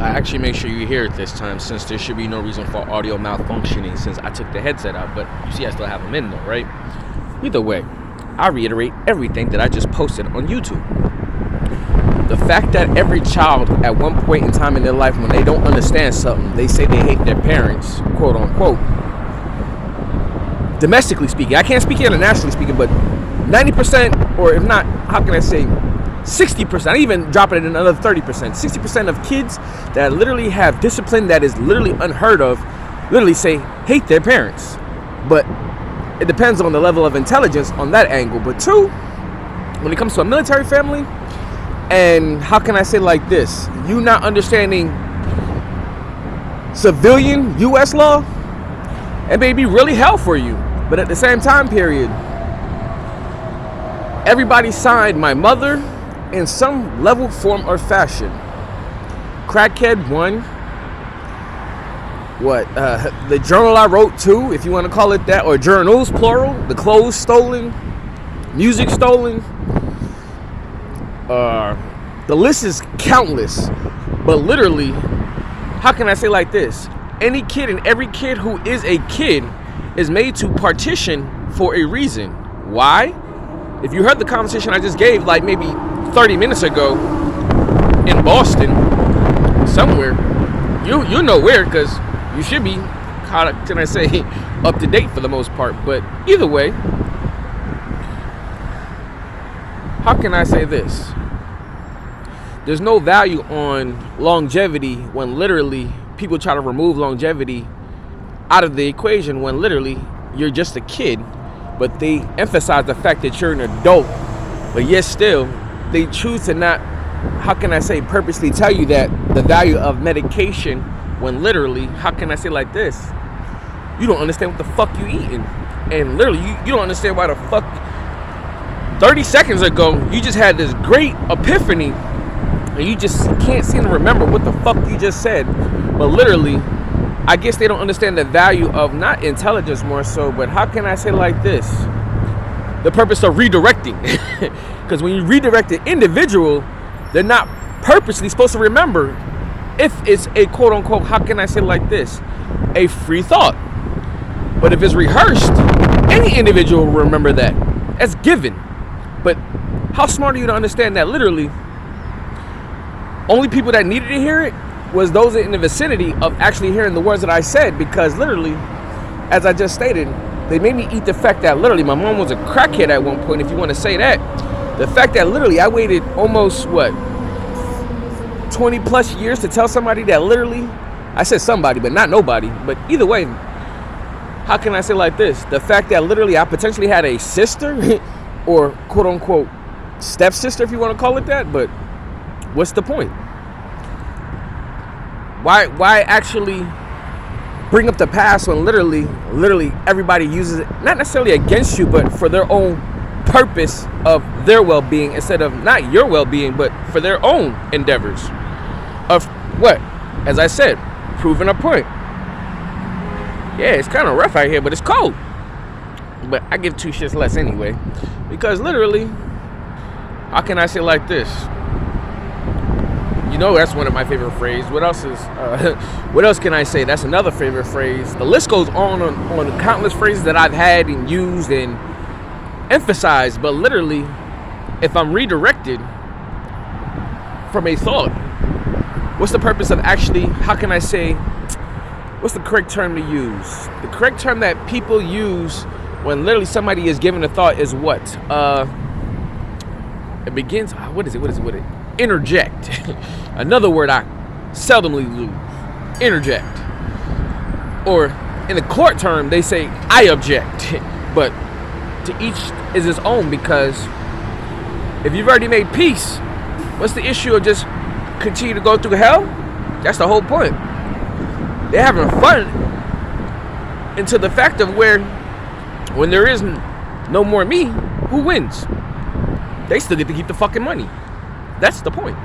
actually make sure you hear it this time, since there should be no reason for audio malfunctioning since I took the headset out. But you see I still have them in though, right? Either way, I reiterate everything that I just posted on YouTube. The fact that every child at one point in time in their life, when they don't understand something, they say they hate their parents, quote unquote. Domestically speaking, I can't speak internationally speaking, but 90%, or if not, how can I say 60%, I even drop it in another 30%. 60% of kids that literally have discipline that is literally unheard of, literally say hate their parents. But it depends on the level of intelligence on that angle. But two, when it comes to a military family, and how can I say like this, you not understanding civilian U.S. law, it may be really hell for you. But at the same time period, everybody signed my mother in some level, form, or fashion. Crackhead 1. The journal I wrote 2, if you want to call it that, or journals, plural. The clothes stolen, music stolen. The list is countless. But literally, how can I say like this? Any kid and every kid who is a kid is made to partition for a reason. Why? If you heard the conversation I just gave, like maybe 30 minutes ago in Boston, somewhere, you know where, because you should be, how can I say, up to date for the most part. But either way, how can I say this? There's no value on longevity when literally people try to remove longevity out of the equation when literally you're just a kid, but they emphasize the fact that you're an adult, but yet still they choose to not, how can I say, purposely tell you that the value of medication when literally, how can I say like this, you don't understand what the fuck you eating. And literally you don't understand why the fuck 30 seconds ago you just had this great epiphany and you just can't seem to remember what the fuck you just said. But literally, I guess they don't understand the value of not intelligence more so, but how can I say like this, the purpose of redirecting. Because when you redirect an individual, they're not purposely supposed to remember if it's a quote unquote, how can I say like this, a free thought. But if it's rehearsed, any individual will remember that. That's given. But how smart are you to understand that literally only people that needed to hear it was those in the vicinity of actually hearing the words that I said? Because literally, as I just stated, they made me eat the fact that literally my mom was a crackhead at one point, if you want to say that. The fact that literally I waited almost, 20 plus years to tell somebody that literally, I said somebody, but not nobody. But either way, how can I say like this? The fact that literally I potentially had a sister or quote unquote stepsister, if you want to call it that. But what's the point? Why actually bring up the past when literally everybody uses it, not necessarily against you, but for their own purpose of their well-being, instead of not your well-being, but for their own endeavors of what? As I said, proving a point. Yeah, it's kind of rough out here, but it's cold. But I give two shits less anyway, because literally, how can I say like this? You know, that's one of my favorite phrases. What else can I say? That's another favorite phrase. The list goes on countless phrases that I've had and used and emphasized. But literally, if I'm redirected from a thought, what's the purpose of actually, how can I say, what's the correct term to use? The correct term that people use when literally somebody is given a thought is what? It begins, what is it? Interject. Another word I seldomly lose. Interject. Or in the court term, they say, I object. But to each is his own, because if you've already made peace, what's the issue of just continue to go through hell? That's the whole point. They're having fun into the fact of where when there is no more me, who wins? They still get to keep the fucking money. That's the point.